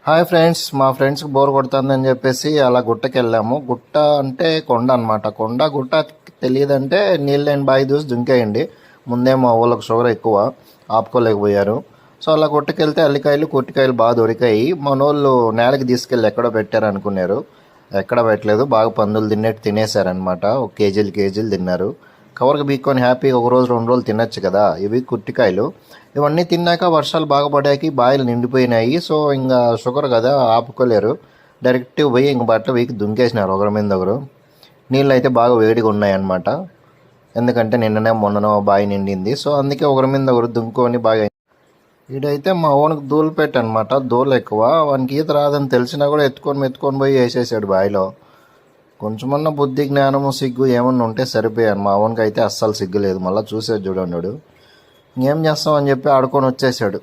Hi friends, మా ఫ్రెండ్స్కి bore కొడుతుందని చెప్పేసి అలా గుట్టకి వెళ్ళాము. గుట్ట అంటే కొండ అనమాట. కొండ గుట్ట తెలియదంటే నీళ్ళు లేని బావి దూసి దుంకేయండి. ముందే మా ఊళ్ళకి షుగర్ ఎక్కువ, ఆపుకోలేకపోయారు. సో అలా గుట్టకి వెళ్తే అల్లికాయలు కొట్టికాయలు బాగా దొరికాయి. మనోళ్ళు నేలకి తీసుకెళ్ళి ఎక్కడో పెట్టారు అనుకున్నారు. ఎక్కడ పెట్టలేదు, బాగా పందులు తిన్నట్టు తినేశారనమాట. ఒక కేజీలు తిన్నారు. కవర్కి బీక్కొని హ్యాపీగా ఒక రోజు 2 రోజులు తినచ్చు కదా. ఇవి కుట్టికాయలు. ఇవన్నీ తిన్నాక వర్షాలు బాగా పడాకి బాయిలు నిండిపోయినాయి. సో ఇంకా షుగర్ కదా, ఆపుకోలేరు. డైరెక్ట్ పోయి ఇంక బట్టలు వీకి దుంకేసినారు ఒకరి మీద ఒకరు. నీళ్ళు అయితే బాగా వేడిగా ఉన్నాయన్నమాట. ఎందుకంటే నిన్ననే మొన్ననో బావి నిండింది. సో అందుకే ఒకరి మీద ఒకరు దుంకొని బాగా. వీడైతే మా ఓనకు దూలు పెట్టనమాట. దూలు ఎక్కువ, వానికి ఈత రాదని తెలిసినా కూడా ఎత్తుకొని పోయి వేసేసాడు బావిలో. కొంచెమన్నా బుద్ధి జ్ఞానము సిగ్గు ఏమన్నా ఉంటే సరిపోయాను. మా ఓన్కి అయితే అస్సలు సిగ్గు లేదు. మళ్ళీ చూసేది చూడండి, ఇంకేం చేస్తామని చెప్పి ఆడుకొని వచ్చేసాడు.